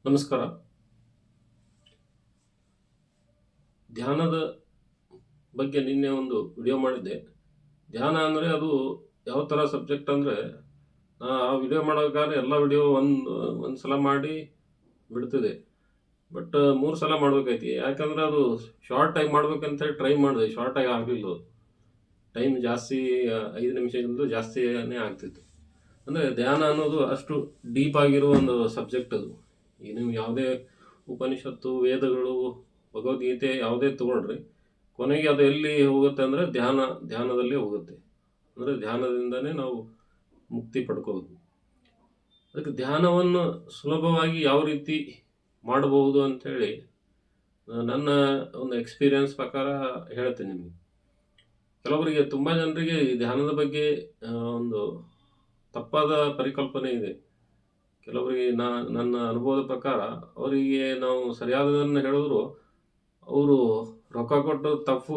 ನಮಸ್ಕಾರ. ಧ್ಯಾನದ ಬಗ್ಗೆ ನಿನ್ನೆ ಒಂದು ವಿಡಿಯೋ ಮಾಡಿದ್ದೆ. ಧ್ಯಾನ ಅಂದರೆ ಅದು ಯಾವ ಥರ ಸಬ್ಜೆಕ್ಟ್ ಅಂದರೆ, ಆ ವಿಡಿಯೋ ಮಾಡೋಬೇಕಾದ್ರೆ ಎಲ್ಲ ವಿಡಿಯೋ ಒಂದು ಸಲ ಮಾಡಿ ಬಿಡ್ತಿದೆ. ಬಟ್ 3 ಸಲ ಮಾಡ್ಬೇಕೈತಿ. ಯಾಕಂದ್ರೆ ಅದು ಶಾರ್ಟ್ ಆಗಿ ಮಾಡ್ಬೇಕಂತೇಳಿ ಟ್ರೈ ಮಾಡಿದೆ. ಶಾರ್ಟ್ ಆಗಿ ಆಗಲಿಲ್ಲ. ಟೈಮ್ ಜಾಸ್ತಿ 5 ನಿಮಿಷಕ್ಕಿಂತ ಜಾಸ್ತಿನೇ ಆಗ್ತಿತ್ತು. ಅಂದರೆ ಧ್ಯಾನ ಅನ್ನೋದು ಅಷ್ಟು ಡೀಪ್ ಆಗಿರೋ ಒಂದು ಸಬ್ಜೆಕ್ಟ್ ಅದು. ಈಗ ನೀವು ಯಾವುದೇ ಉಪನಿಷತ್ತು, ವೇದಗಳು, ಭಗವದ್ಗೀತೆ ಯಾವುದೇ ತಗೊಳ್ರಿ, ಕೊನೆಗೆ ಅದು ಎಲ್ಲಿ ಹೋಗುತ್ತೆ ಅಂದರೆ ಧ್ಯಾನದಲ್ಲಿ ಹೋಗುತ್ತೆ. ಅಂದರೆ ಧ್ಯಾನದಿಂದನೇ ನಾವು ಮುಕ್ತಿ ಪಡ್ಕೋಬೋದು. ಅದಕ್ಕೆ ಧ್ಯಾನವನ್ನು ಸುಲಭವಾಗಿ ಯಾವ ರೀತಿ ಮಾಡಬಹುದು ಅಂಥೇಳಿ ನನ್ನ ಒಂದು ಎಕ್ಸ್ಪೀರಿಯನ್ಸ್ ಪ್ರಕಾರ ಹೇಳ್ತೀನಿ ನಿಮಗೆ. ಕೆಲವರಿಗೆ, ತುಂಬ ಜನರಿಗೆ ಈ ಧ್ಯಾನದ ಬಗ್ಗೆ ಒಂದು ತಪ್ಪಾದ ಪರಿಕಲ್ಪನೆ ಇದೆ. ಕೆಲವರಿಗೆ ನನ್ನ ಅನುಭವದ ಪ್ರಕಾರ ಅವರಿಗೆ ನಾವು ಸರಿಯಾದದನ್ನು ಹೇಳಿದ್ರು ಅವರು ರೊಕ್ಕ ಕೊಟ್ಟು ತಪ್ಪು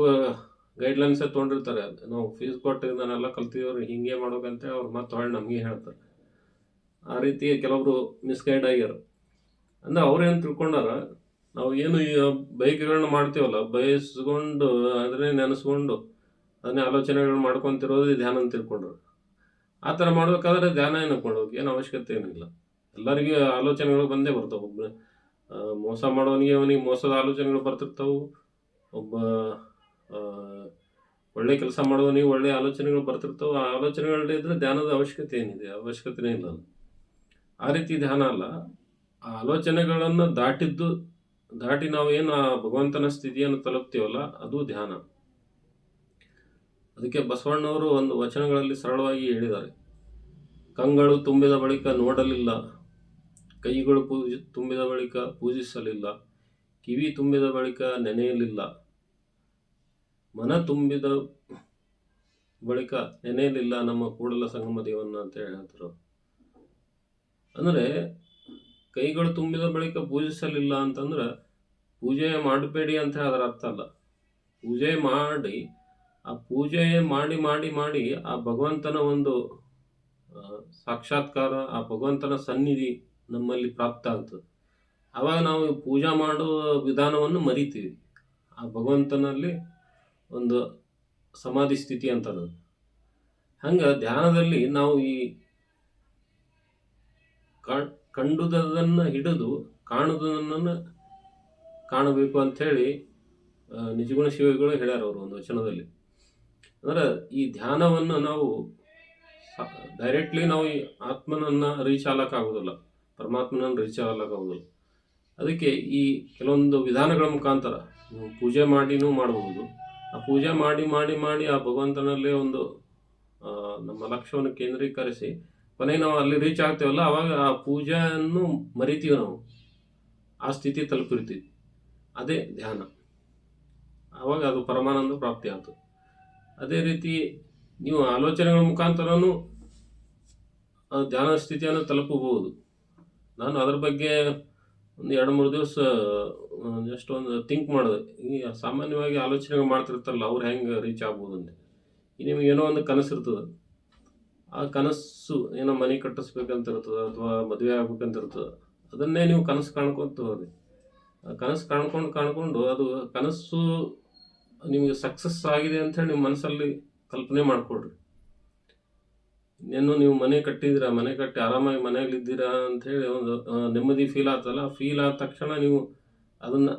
ಗೈಡ್ಲೈನ್ಸೇ ತೊಗೊಂಡಿರ್ತಾರೆ. ನಾವು ಫೀಸ್ ಕೊಟ್ಟು ನಾನೆಲ್ಲ ಕಲ್ತಿದವ್ರು ಹಿಂಗೆ ಮಾಡ್ಬೇಕಂತ ಅವ್ರು ಮತ್ತೆ ಹೊಳ್ಳಿ ನಮಗೆ ಹೇಳ್ತಾರೆ. ಆ ರೀತಿ ಕೆಲವರು ಮಿಸ್ಗೈಡ್ ಆಗ್ಯಾರ. ಅಂದ್ರೆ ಅವ್ರೇನು ತಿಳ್ಕೊಂಡಾರ, ನಾವು ಏನು ಈ ಬಯಕೆಗಳನ್ನ ಮಾಡ್ತೀವಲ್ಲ, ಬಯಸ್ಕೊಂಡು ಅದನ್ನೇ ನೆನೆಸ್ಕೊಂಡು ಅದನ್ನೇ ಆಲೋಚನೆಗಳು ಮಾಡ್ಕೊತಿರೋದು ಧ್ಯಾನ ಅಂತ ತಿಳ್ಕೊಂಡ್ರು. ಆ ಥರ ಮಾಡ್ಬೇಕಾದ್ರೆ ಧ್ಯಾನ ಏನಕ್ಕೆ ಮಾಡ್ಬೇಕು? ಏನು ಅವಶ್ಯಕತೆ ಏನಿಲ್ಲ. ಎಲ್ಲರಿಗೂ ಆಲೋಚನೆಗಳು ಬಂದೇ ಬರ್ತಾವೆ. ಒಬ್ಬ ಮೋಸ ಮಾಡೋನಿಗೆ ಅವನಿಗೆ ಮೋಸದ ಆಲೋಚನೆಗಳು ಬರ್ತಿರ್ತಾವೆ. ಒಬ್ಬ ಒಳ್ಳೆ ಕೆಲಸ ಮಾಡೋನಿಗೆ ಒಳ್ಳೆ ಆಲೋಚನೆಗಳು ಬರ್ತಿರ್ತಾವೆ. ಆ ಆಲೋಚನೆಗಳಿದ್ರೆ ಧ್ಯಾನದ ಅವಶ್ಯಕತೆ ಏನಿದೆ? ಅವಶ್ಯಕತೆನೇ ಇಲ್ಲ. ಆ ರೀತಿ ಧ್ಯಾನ ಅಲ್ಲ. ಆ ಆಲೋಚನೆಗಳನ್ನು ದಾಟಿ ನಾವೇನು ಆ ಭಗವಂತನ ಸ್ಥಿತಿಯನ್ನು ತಲುಪ್ತೀವಲ್ಲ, ಅದು ಧ್ಯಾನ. ಅದಕ್ಕೆ ಬಸವಣ್ಣವರು ಒಂದು ವಚನಗಳಲ್ಲಿ ಸರಳವಾಗಿ ಹೇಳಿದ್ದಾರೆ. ಕಂಗಳು ತುಂಬಿದ ಬಳಿಕ ನೋಡಲಿಲ್ಲ, ಕೈಗಳು ತುಂಬಿದ ಬಳಿಕ ಪೂಜಿಸಲಿಲ್ಲ, ಕಿವಿ ತುಂಬಿದ ಬಳಿಕ ನೆನೆಯಲಿಲ್ಲ, ಮನ ತುಂಬಿದ ಬಳಿಕ ನೆನೆಯಲಿಲ್ಲ ನಮ್ಮ ಕೂಡಲ ಸಂಗಮ ದೇವನ್ನ ಅಂತ ಹೇಳ್ತಾರೆ. ಅಂದರೆ ಕೈಗಳು ತುಂಬಿದ ಬಳಿಕ ಪೂಜಿಸಲಿಲ್ಲ ಅಂತಂದ್ರೆ ಪೂಜೆ ಮಾಡಬೇಡಿ ಅಂತ ಅದರ ಅರ್ಥ ಅಲ್ಲ. ಪೂಜೆ ಮಾಡಿ, ಆ ಪೂಜೆ ಮಾಡಿ ಮಾಡಿ ಮಾಡಿ ಆ ಭಗವಂತನ ಒಂದು ಸಾಕ್ಷಾತ್ಕಾರ, ಆ ಭಗವಂತನ ಸನ್ನಿಧಿ ನಮ್ಮಲ್ಲಿ ಪ್ರಾಪ್ತ ಆಗ್ತದೆ. ಆವಾಗ ನಾವು ಪೂಜಾ ಮಾಡುವ ವಿಧಾನವನ್ನು ಮರಿತೀವಿ. ಆ ಭಗವಂತನಲ್ಲಿ ಒಂದು ಸಮಾಧಿ ಸ್ಥಿತಿ ಅಂತಾರೆ. ಹಂಗೆ ಧ್ಯಾನದಲ್ಲಿ ನಾವು ಈ ಕಂಡುದನ್ನು ಹಿಡಿದು ಕಾಣುವುದನ್ನು ಕಾಣಬೇಕು ಅಂಥೇಳಿ ನಿಜಗುಣ ಶಿವಗಳು ಹೇಳ್ಯಾರ ಅವರು ಒಂದು ವಚನದಲ್ಲಿ. ಅಂದ್ರೆ ಈ ಧ್ಯಾನವನ್ನು ನಾವು ಡೈರೆಕ್ಟ್ಲಿ ನಾವು ಈ ಆತ್ಮನನ್ನು ರೀಚ್ ಆಗೋಕ್ಕಾಗೋದಿಲ್ಲ, ಪರಮಾತ್ಮನನ್ನು ರೀಚ್ ಆಗೋಕ್ಕಾಗೋದಿಲ್ಲ. ಅದಕ್ಕೆ ಈ ಕೆಲವೊಂದು ವಿಧಾನಗಳ ಮುಖಾಂತರ ನೀವು ಪೂಜೆ ಮಾಡಿನೂ ಮಾಡಬಹುದು. ಆ ಪೂಜೆ ಮಾಡಿ ಮಾಡಿ ಮಾಡಿ ಆ ಭಗವಂತನಲ್ಲೇ ಒಂದು ನಮ್ಮ ಲಕ್ಷ್ಯವನ್ನು ಕೇಂದ್ರೀಕರಿಸಿ ಕೊನೆಗೆ ನಾವು ಅಲ್ಲಿ ರೀಚ್ ಆಗ್ತೇವಲ್ಲ, ಆವಾಗ ಆ ಪೂಜೆಯನ್ನು ಮರಿತೀವಿ. ನಾವು ಆ ಸ್ಥಿತಿ ತಲುಪಿರ್ತೀವಿ. ಅದೇ ಧ್ಯಾನ. ಆವಾಗ ಅದು ಪರಮಾನಂದ ಪ್ರಾಪ್ತಿ ಆಗ್ತದೆ. ಅದೇ ರೀತಿ ನೀವು ಆಲೋಚನೆಗಳ ಮುಖಾಂತರನೂ ಧ್ಯಾನ ಸ್ಥಿತಿಯನ್ನು ತಲುಪಬಹುದು. ನಾನು ಅದ್ರ ಬಗ್ಗೆ ಒಂದು 2-3 ದಿವಸ ಜಸ್ಟ್ ಒಂದು ಥಿಂಕ್ ಮಾಡಿದೆ. ಈ ಸಾಮಾನ್ಯವಾಗಿ ಆಲೋಚನೆಗಳು ಮಾಡ್ತಿರ್ತಾರಲ್ಲ, ಅವ್ರು ಹೆಂಗೆ ರೀಚ್ ಆಗ್ಬೋದು ಅಂತ. ಈಗ ನಿಮಗೆ ಏನೋ ಒಂದು ಕನಸಿರ್ತದೆ. ಆ ಕನಸು ಏನೋ ಮನೆ ಕಟ್ಟಿಸ್ಬೇಕಂತ ಇರ್ತದೆ, ಅಥವಾ ಮದುವೆ ಆಗ್ಬೇಕಂತ ಇರ್ತದೆ. ಅದನ್ನೇ ನೀವು ಕನಸು ಕಾಣ್ಕೊತ ಹೋಗಿ, ಕನಸು ಕಾಣ್ಕೊಂಡು ಅದು ಕನಸು ನಿಮಗೆ ಸಕ್ಸಸ್ ಆಗಿದೆ ಅಂಥೇಳಿ ನಿಮ್ಮ ಮನಸ್ಸಲ್ಲಿ ಕಲ್ಪನೆ ಮಾಡಿಕೊಡ್ರಿ. ಇನ್ನೇನು ನೀವು ಮನೆ ಕಟ್ಟಿದ್ದೀರಾ, ಮನೆ ಕಟ್ಟಿ ಆರಾಮಾಗಿ ಮನೆಯಲ್ಲಿದ್ದೀರಾ ಅಂಥೇಳಿ ಒಂದು ನೆಮ್ಮದಿ ಫೀಲ್ ಆಗ್ತಲ್ಲ. ಫೀಲ್ ಆದ ತಕ್ಷಣ ನೀವು ಅದನ್ನು,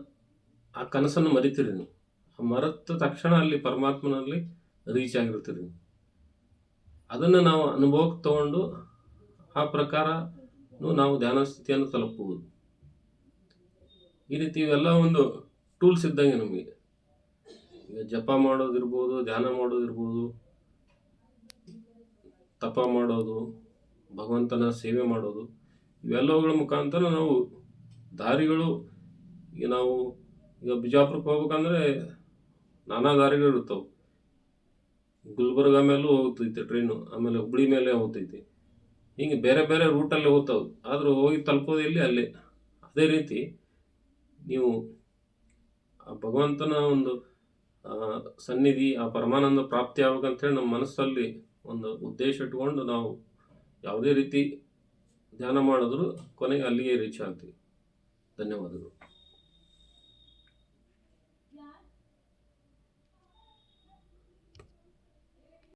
ಆ ಕನಸನ್ನು ಮರಿತೀರಿ. ನೀವು ಮರೆತ ತಕ್ಷಣ ಅಲ್ಲಿ ಪರಮಾತ್ಮನಲ್ಲಿ ರೀಚ್ ಆಗಿರ್ತೀರಿ. ಅದನ್ನು ನಾವು ಅನುಭವಕ್ಕೆ ತಗೊಂಡು ಆ ಪ್ರಕಾರ ನಾವು ಧ್ಯಾನ ಸ್ಥಿತಿಯನ್ನು ತಲುಪಬಹುದು. ಈ ರೀತಿ ಇವೆಲ್ಲ ಒಂದು ಟೂಲ್ಸ್ ಇದ್ದಂಗೆ ನಮಗೆ. ಈಗ ಜಪ ಮಾಡೋದಿರ್ಬೋದು, ಧ್ಯಾನ ಮಾಡೋದಿರ್ಬೋದು, ತಪ ಮಾಡೋದು, ಭಗವಂತನ ಸೇವೆ ಮಾಡೋದು, ಇವೆಲ್ಲವುಗಳ ಮುಖಾಂತರ ನಾವು ದಾರಿಗಳು. ಈಗ ಬಿಜಾಪುರಕ್ಕೆ ಹೋಗ್ಬೇಕಂದ್ರೆ ನಾನಾ ದಾರಿಗಳು ಇರ್ತವೆ. ಗುಲ್ಬರ್ಗ ಮೇಲೂ ಹೋಗ್ತೈತೆ ಟ್ರೈನು, ಆಮೇಲೆ ಹುಬ್ಳಿ ಮೇಲೆ ಹೋಗ್ತೈತಿ. ಹಿಂಗೆ ಬೇರೆ ಬೇರೆ ರೂಟಲ್ಲಿ ಹೋಗ್ತಾವೆ. ಆದರೂ ಹೋಗಿ ತಲುಪೋದು ಇಲ್ಲಿ ಅಲ್ಲೇ. ಅದೇ ರೀತಿ ನೀವು ಆ ಭಗವಂತನ ಒಂದು ಸನ್ನಿಧಿ, ಆ ಪರಮಾನಂದ ಪ್ರಾಪ್ತಿ ಆಗ್ಬೇಕಂತೇಳಿ ನಮ್ಮ ಮನಸ್ಸಲ್ಲಿ ಒಂದು ಉದ್ದೇಶ ಇಟ್ಕೊಂಡು ನಾವು ಯಾವುದೇ ರೀತಿ ಧ್ಯಾನ ಮಾಡಿದ್ರು ಕೊನೆಗೆ ಅಲ್ಲಿಗೆ ರೀಚ್ ಆಗ್ತೀವಿ. ಧನ್ಯವಾದಗಳು.